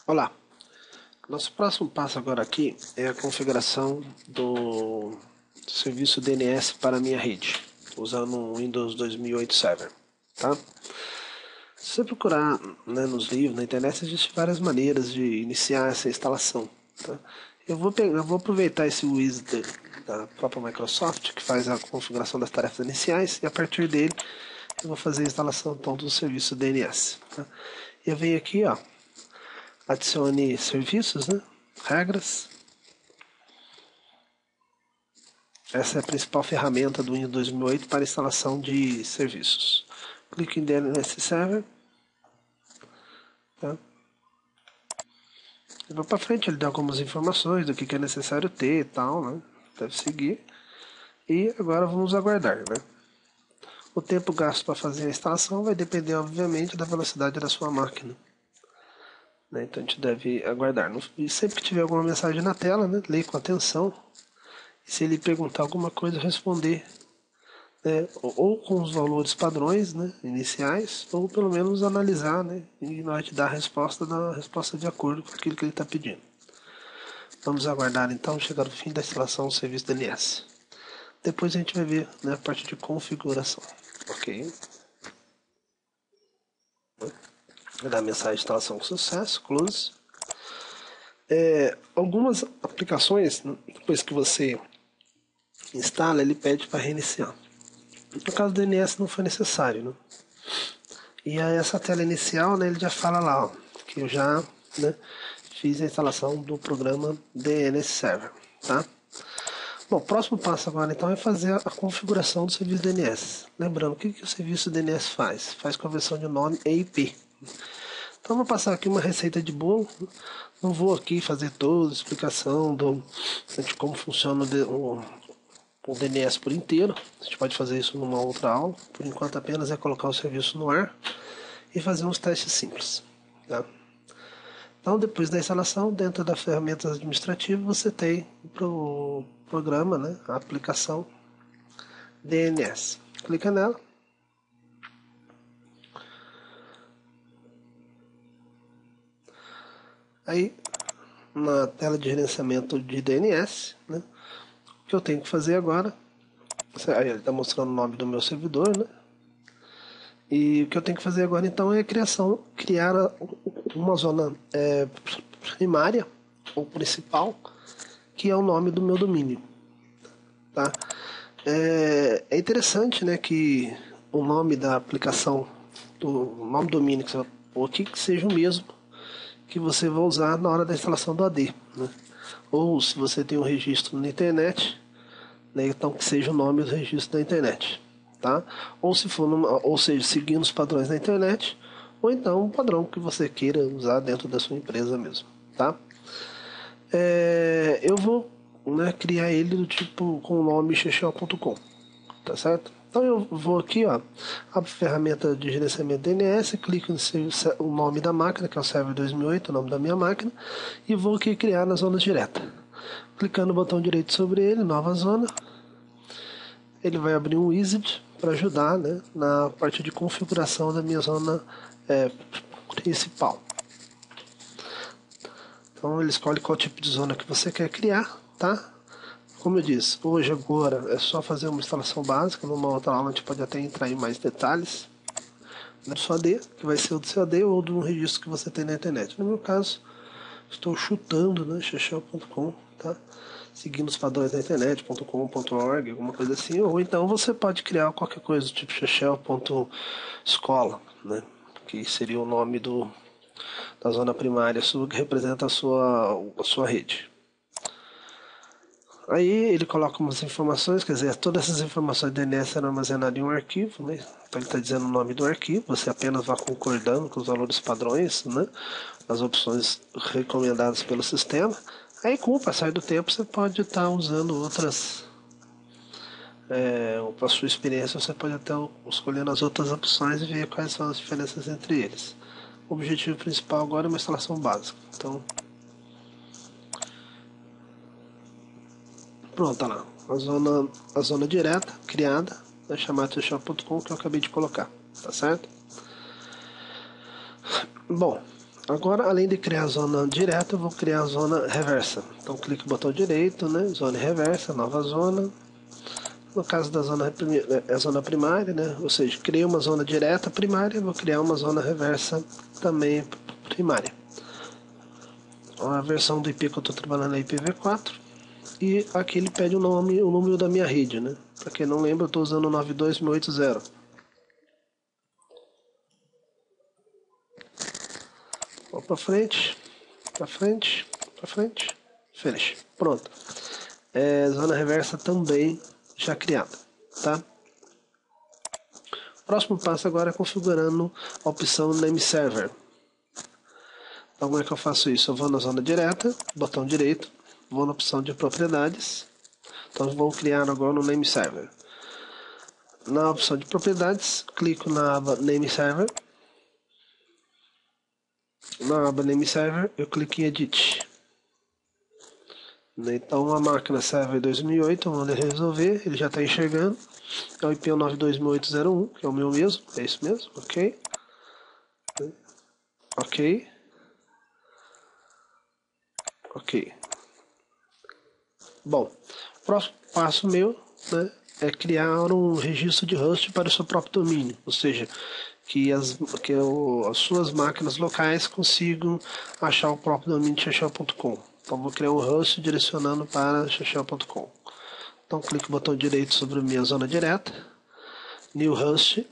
Olá, nosso próximo passo agora aqui é a configuração do serviço DNS para a minha rede, usando o Windows 2008 Server, tá? Se você procurar, né, nos livros, na internet, existem várias maneiras de iniciar essa instalação, tá? Eu vou aproveitar esse wizard da própria Microsoft, que faz a configuração das tarefas iniciais, e a partir dele eu vou fazer a instalação então, do serviço DNS, tá? Eu venho aqui, ó, adicione serviços, né? Regras. Essa é a principal ferramenta do Windows 2008 para instalação de serviços. Clique em DNS Server. Tá? E vai para frente, ele dá algumas informações do que é necessário ter e tal, né? Deve seguir. E agora vamos aguardar, né? O tempo gasto para fazer a instalação vai depender, obviamente, da velocidade da sua máquina. Então a gente deve aguardar. E sempre que tiver alguma mensagem na tela, né, leia com atenção. E se ele perguntar alguma coisa, responder, né, ou com os valores padrões, né, iniciais, ou pelo menos analisar, né, e na hora de dar a resposta de acordo com aquilo que ele está pedindo. Vamos aguardar então chegar ao fim da instalação do serviço DNS. Depois a gente vai ver, né, a parte de configuração. Ok? Vai dar a mensagem de instalação com sucesso, close. Algumas aplicações, depois que você instala, ele pede para reiniciar. No caso do DNS não foi necessário, né? E aí essa tela inicial, né, ele já fala lá, ó, que eu já, né, fiz a instalação do programa DNS Server, tá? Bom, o próximo passo agora então é fazer a configuração do serviço DNS. Lembrando, o que o serviço DNS faz? Faz conversão de nome e IP. Então vou passar aqui uma receita de bolo. Não vou aqui fazer toda a explicação de como funciona o DNS por inteiro. A gente pode fazer isso numa outra aula. Por enquanto apenas é colocar o serviço no ar e fazer uns testes simples. Tá? Então depois da instalação, dentro das ferramentas administrativas, você tem o programa, né, a aplicação DNS. Clica nela. Aí, na tela de gerenciamento de DNS, né, o que eu tenho que fazer agora, aí ele está mostrando o nome do meu servidor, né, e o que eu tenho que fazer agora então é criar uma zona primária ou principal, que é o nome do meu domínio. Tá? É interessante, né, que o nome da aplicação, o nome do domínio que você vai pôr aqui, que seja o mesmo que você vai usar na hora da instalação do AD. Né? Ou se você tem um registro na internet, né, então que seja o nome do registro da internet. Tá? Ou se for ou seja, seguindo os padrões da internet, ou então um padrão que você queira usar dentro da sua empresa mesmo. Tá? Eu vou, né, criar ele do tipo com o nome Chechel.com, tá certo? Então eu vou aqui, ó, abro a ferramenta de gerenciamento DNS, clico no nome da máquina, que é o Server 2008, o nome da minha máquina, e vou aqui criar na zona direta. Clicando no botão direito sobre ele, nova zona, ele vai abrir um wizard para ajudar, né, na parte de configuração da minha zona principal. Então ele escolhe qual tipo de zona que você quer criar, tá? Como eu disse, hoje agora é só fazer uma instalação básica, numa outra aula a gente pode até entrar em mais detalhes do seu AD, que vai ser o do seu AD ou do registro que você tem na internet. No meu caso, estou chutando, né, Chechel.com, tá? Seguindo os padrões da internet, .com.org, alguma coisa assim, ou então você pode criar qualquer coisa, tipo Chechel.escola, né, que seria o nome da zona primária sua, que representa a sua rede. Aí ele coloca umas informações, quer dizer, todas essas informações do DNS serão armazenadas em um arquivo, né? Então ele está dizendo o nome do arquivo, você apenas vai concordando com os valores padrões, né? As opções recomendadas pelo sistema. Aí com o passar do tempo você pode estar usando outras, para a sua experiência você pode até escolhendo as outras opções e ver quais são as diferenças entre eles. O objetivo principal agora é uma instalação básica. Então, pronto, tá lá. A zona direta criada, né, chamada Chechel.com, que eu acabei de colocar, tá certo? Bom, Agora, além de criar a zona direta, eu vou criar a zona reversa. Então, clique no botão direito, né? Zona reversa, nova zona. No caso da zona, é a zona primária, né? Ou seja, criei uma zona direta primária, vou criar uma zona reversa também primária. A versão do IP que eu estou trabalhando é IPv4. E aqui ele pede o número da minha rede, né? Para quem não lembra, eu estou usando o 92180. Vou para frente, para frente, para frente, finish. Pronto. Zona reversa também já criada, tá? O próximo passo agora é configurando a opção Name Server. Então, como é que eu faço isso? Eu vou na zona direta, botão direito, vou na opção de propriedades. Então, vou criar agora no Name Server. Na opção de propriedades, clico na aba Name Server. Na aba Name Server, eu clico em Edit. Então, a máquina Server 2008, onde resolver, ele já está enxergando. É o IP 92801, que é o meu mesmo, é isso mesmo, ok. Ok. Ok. Bom, o próximo passo meu, né, é criar um registro de host para o seu próprio domínio, ou seja, que as suas máquinas locais consigam achar o próprio domínio de Chechel.com. Então vou criar um host direcionando para Chechel.com. Então clique no botão direito sobre a minha zona direta, New Host.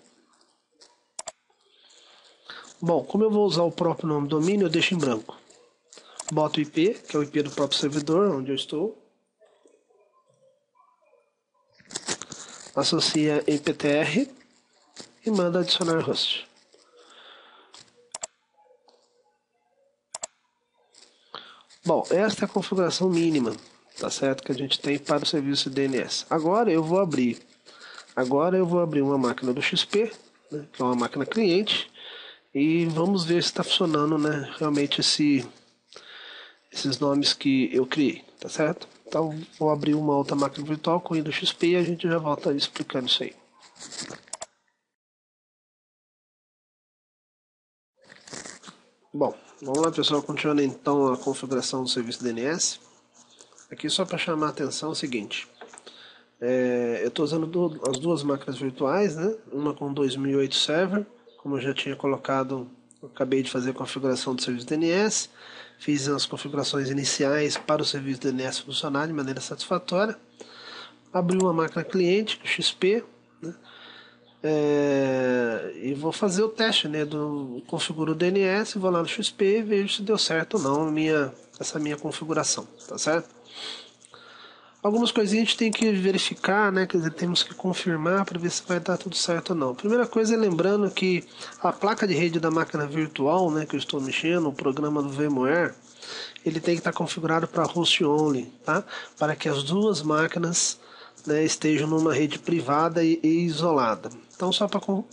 Bom, como eu vou usar o próprio nome do domínio, eu deixo em branco. Boto o IP, que é o IP do próprio servidor, onde eu estou. Associa em PTR e manda adicionar host. Bom, esta é a configuração mínima, tá certo, que a gente tem para o serviço DNS. Agora eu vou abrir uma máquina do XP, né, que é uma máquina cliente, e vamos ver se está funcionando, né, realmente esses nomes que eu criei, tá certo? Então vou abrir uma outra máquina virtual com Windows XP e a gente já volta explicando isso aí. Bom, vamos lá, pessoal, continuando então a configuração do serviço DNS. Aqui só para chamar a atenção é o seguinte, eu estou usando as duas máquinas virtuais, né? Uma com 2008 server, como eu já tinha colocado, eu acabei de fazer a configuração do serviço DNS, fiz as configurações iniciais para o serviço DNS funcionar de maneira satisfatória, abri uma máquina cliente, o XP, né? E vou fazer o teste, né, configuro o DNS, vou lá no XP e vejo se deu certo ou não essa minha configuração, tá certo? Algumas coisinhas a gente tem que verificar, né, quer dizer, temos que confirmar para ver se vai dar tudo certo ou não. A primeira coisa é lembrando que a placa de rede da máquina virtual, né, que eu estou mexendo, o programa do VMware, ele tem que estar configurado para host only, tá? Para que as duas máquinas, né, estejam numa rede privada e isolada. Então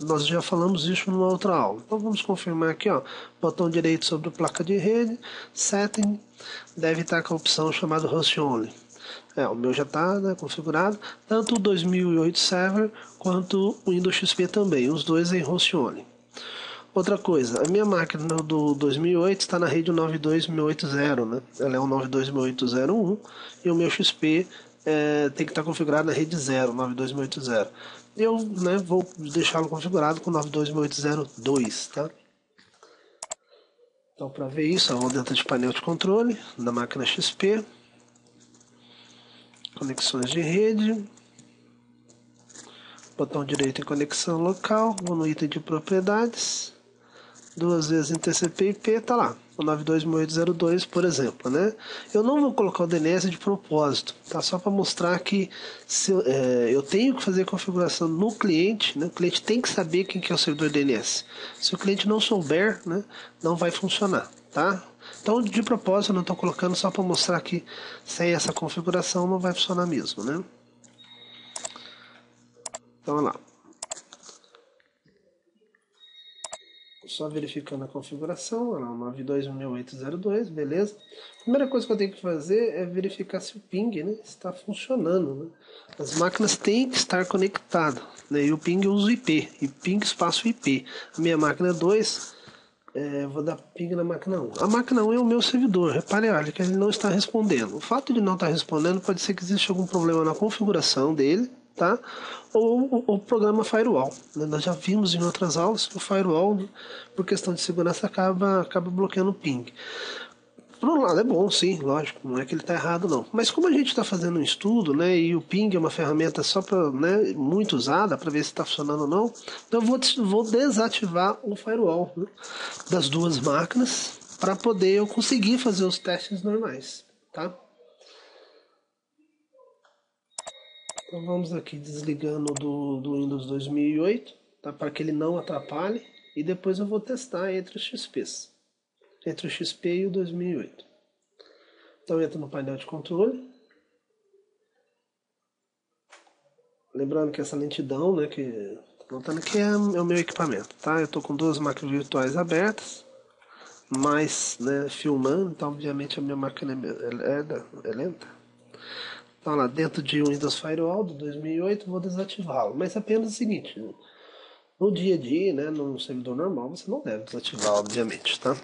nós já falamos isso numa outra aula. Então vamos confirmar aqui, ó, botão direito sobre a placa de rede, setting, deve estar com a opção chamada host only. O meu já está, né, configurado, tanto o 2008 server quanto o Windows XP também, os dois em host only. Outra coisa, a minha máquina do 2008 está na rede 92680, né? Ela é um 92680.1 e o meu XP tem que estar configurado na rede 0, 92680. Eu, né, vou deixá-lo configurado com 92680.2, tá? Então, para ver isso, eu vou dentro de painel de controle da máquina XP, conexões de rede, botão direito em conexão local, vou no item de propriedades, duas vezes em TCP/IP, tá lá, o 92680.2, por exemplo, né? Eu não vou colocar o DNS de propósito, tá? Só para mostrar que eu tenho que fazer a configuração no cliente, né? O cliente tem que saber quem que é o servidor DNS. Se o cliente não souber, né, não vai funcionar, tá? Então, de propósito, eu não estou colocando só para mostrar que sem essa configuração não vai funcionar mesmo, né? Então, olha lá. Só verificando a configuração, olha lá, 92680.2, beleza? A primeira coisa que eu tenho que fazer é verificar se o ping, né, está funcionando, né? As máquinas têm que estar conectadas, né? E o ping eu uso IP, e ping espaço IP. A minha máquina é 2, Vou dar ping na máquina 1. A máquina 1 é o meu servidor. Repare, olha, que ele não está respondendo. O fato de não estar respondendo pode ser que exista algum problema na configuração dele, tá? Ou o programa firewall. Nós já vimos em outras aulas que o firewall, por questão de segurança, acaba bloqueando o ping. Por um lado é bom, sim, lógico, não é que ele está errado não. Mas como a gente está fazendo um estudo, né, e o ping é uma ferramenta só para, né, muito usada para ver se está funcionando ou não, então eu vou desativar o firewall, né, das duas máquinas para poder eu conseguir fazer os testes normais, tá? Então vamos aqui desligando do Windows 2008, tá, para que ele não atrapalhe, e depois eu vou testar entre os XPs, entre o XP e o 2008. Então eu entro no painel de controle. Lembrando que essa lentidão, né, que tô notando aqui é o meu equipamento, tá? Eu estou com duas máquinas virtuais abertas, mas, né, filmando, então obviamente a minha máquina é lenta. Então lá dentro de Windows Firewall do 2008 vou desativá-lo, mas apenas o seguinte, no dia a dia, né, num servidor normal você não deve desativar, obviamente, tá?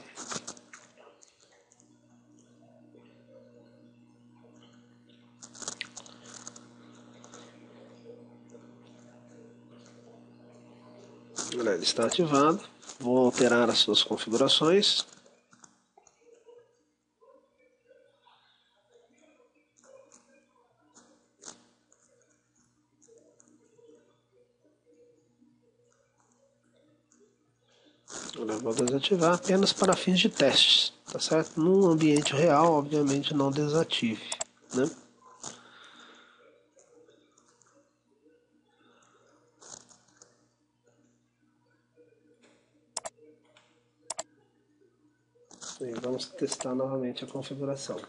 Ele está ativado. Vou alterar as suas configurações. Eu vou desativar apenas para fins de testes, tá certo? Num ambiente real, obviamente não desative, né? E vamos testar novamente a configuração.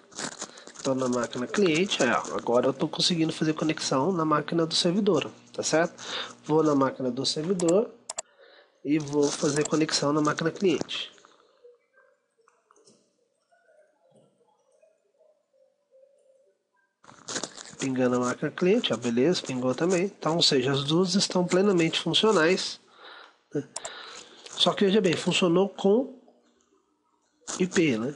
Estou na máquina cliente, agora eu estou conseguindo fazer conexão na máquina do servidor, tá certo? Vou na máquina do servidor e vou fazer conexão na máquina cliente. Pingando a máquina cliente, beleza, pingou também. Então, ou seja, as duas estão plenamente funcionais, né? Só que veja bem, funcionou com IP, né?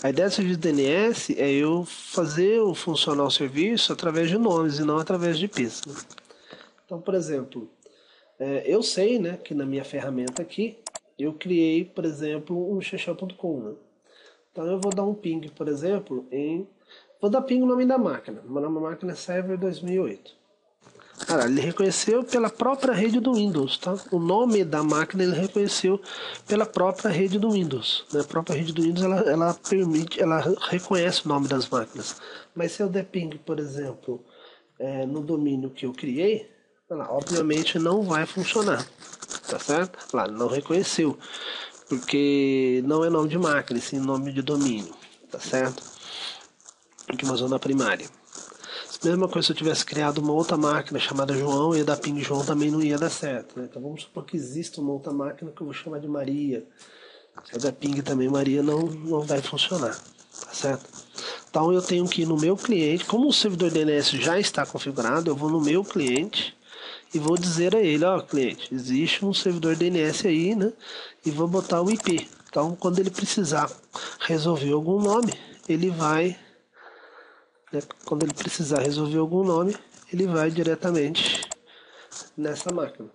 A ideia do serviço DNS é eu fazer funcionar o serviço através de nomes e não através de IPs, né? Então, por exemplo, eu sei, né, que na minha ferramenta aqui eu criei, por exemplo, um xexel.com, né? Então eu vou dar um ping, por exemplo, vou dar ping no nome da máquina. Meu nome da máquina é Server 2008. Cara, ele reconheceu pela própria rede do Windows, tá? O nome da máquina ele reconheceu pela própria rede do Windows, né? A própria rede do Windows ela permite, ela reconhece o nome das máquinas. Mas se eu der ping, por exemplo, no domínio que eu criei, lá, obviamente não vai funcionar, tá certo? Lá não reconheceu, porque não é nome de máquina, sim nome de domínio, tá certo? Aqui uma zona primária. Mesma coisa se eu tivesse criado uma outra máquina chamada João, ia dar ping João também não ia dar certo, né? Então vamos supor que exista uma outra máquina que eu vou chamar de Maria. Se eu der ping também Maria não vai funcionar, tá certo? Então eu tenho que ir no meu cliente, como o servidor DNS já está configurado, eu vou no meu cliente e vou dizer a ele, ó, cliente, existe um servidor DNS aí, né? E vou botar o IP. Então quando ele precisar resolver algum nome, ele vai, né, quando ele precisar resolver algum nome, ele vai diretamente nessa máquina,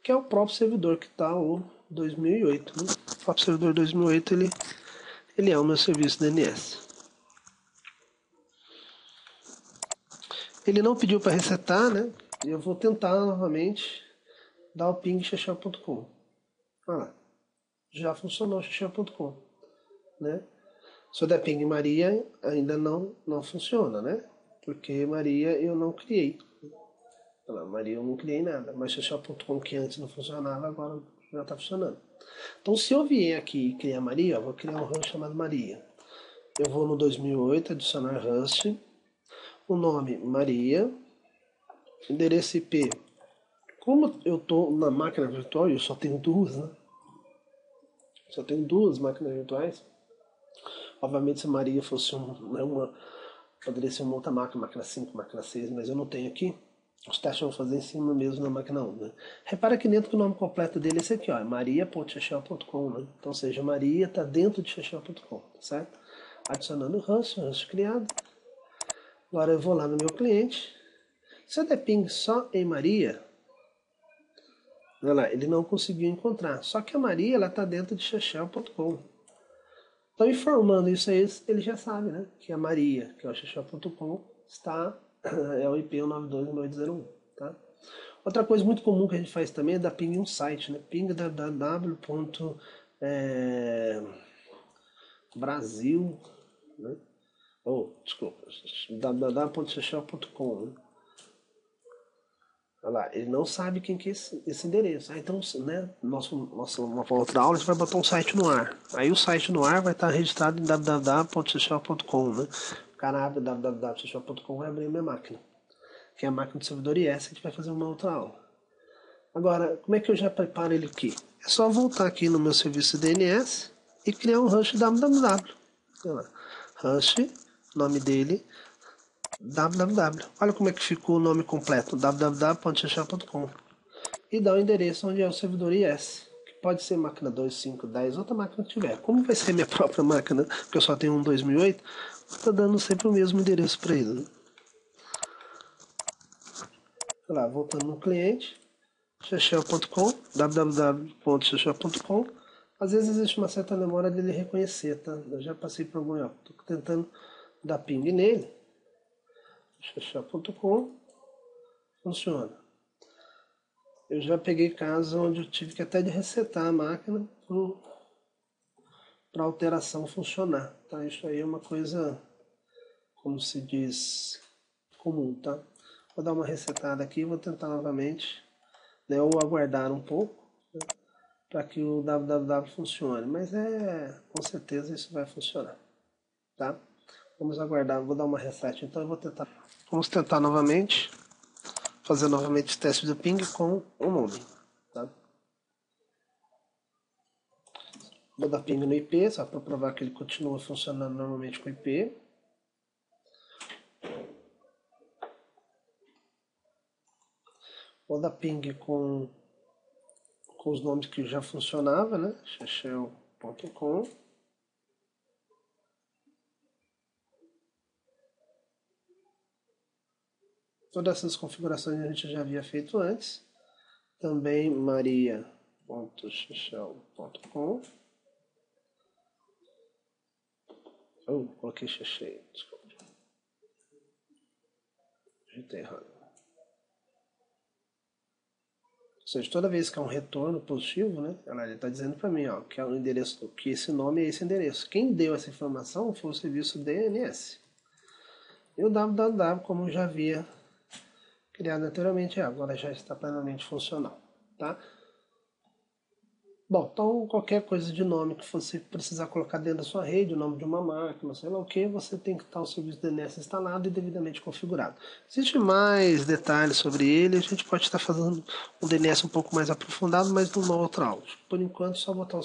que é o próprio servidor que está o 2008. Né? O próprio servidor 2008 ele é o meu serviço DNS. Ele não pediu para resetar, né? Eu vou tentar novamente dar o ping xexel.com. Ah, já funcionou xexel.com, né? Se eu der ping Maria, ainda não funciona, né? Porque Maria eu não criei. Maria eu não criei nada, mas xexel.com que antes não funcionava, agora já está funcionando. Então se eu vier aqui e criar Maria, eu vou criar um host chamado Maria. Eu vou no 2008, adicionar host, o nome Maria, endereço IP. Como eu estou na máquina virtual, eu só tenho duas, né? Só tenho duas máquinas virtuais. Obviamente se Maria fosse poderia ser uma outra máquina, máquina 5, máquina 6, mas eu não tenho aqui. Os testes vão fazer em cima mesmo na máquina 1. Né? Repara que dentro que o nome completo dele é esse aqui, ó, é maria.xexel.com. Né? Então, ou seja, Maria está dentro de xexel.com, tá certo? Adicionando o host criado. Agora eu vou lá no meu cliente. Se eu der ping só em Maria, olha lá, ele não conseguiu encontrar. Só que a Maria ela está dentro de xexel.com. Então, informando isso aí, ele já sabe, né? Que a Maria, que é o xexel.com, está é o IP 192.168.01, tá? Outra coisa muito comum que a gente faz também é dar ping em um site, né? Ping www.brasil, né? Desculpa, www.xexel.com, né? Olha lá, ele não sabe quem que é esse endereço. Então, né, uma outra aula a gente vai botar um site no ar. Aí o site no ar vai estar registrado em www.xexel.com, né? O cara abre www.xexel.com e vai abrir a minha máquina, que é a máquina do servidor IS, a gente vai fazer uma outra aula. Agora, como é que eu já preparo ele aqui? É só voltar aqui no meu serviço DNS e criar um hash www. Olha lá. Hash, nome dele, www. Olha como é que ficou o nome completo, www.xexel.com. E dá o endereço onde é o servidor IS, que pode ser máquina 2, 5, 10, outra máquina que tiver. Como vai ser minha própria máquina, porque eu só tenho um 2008, estou dando sempre o mesmo endereço para ele. Né? Olha lá, voltando no cliente, xexel.com, www.xexel.com. Às vezes existe uma certa demora dele reconhecer, tá? Eu já passei por algum erro. Estou tentando dar ping nele. xexel.com funciona. Eu já peguei casos onde eu tive que até de resetar a máquina para a alteração funcionar, tá? Isso aí é uma coisa, como se diz, comum, tá? Vou dar uma resetada aqui, vou tentar novamente, né, ou aguardar um pouco, né, para que o www funcione, mas com certeza isso vai funcionar, tá? Vamos aguardar, vou dar uma reset, então eu vou tentar. Vamos tentar novamente, fazer novamente o teste do ping com o modem, tá? Vou dar ping no IP, só para provar que ele continua funcionando normalmente com o IP. Vou dar ping com os nomes que já funcionava, né? xexel.com. Todas essas configurações a gente já havia feito antes. Também maria.xexel.com. Coloquei xexel, desculpa. Digitei errado. Ou seja, toda vez que é um retorno positivo, né, ele está dizendo para mim, ó, que é o endereço, que esse nome é esse endereço. Quem deu essa informação foi o serviço DNS. E o www, como eu já havia criado anteriormente, agora já está plenamente funcional, tá? Bom, então qualquer coisa de nome que você precisar colocar dentro da sua rede, o nome de uma máquina, sei lá o que, você tem que estar o serviço DNS instalado e devidamente configurado. Existe mais detalhes sobre ele, a gente pode estar fazendo um DNS um pouco mais aprofundado, mas numa outra aula. Por enquanto, só botar o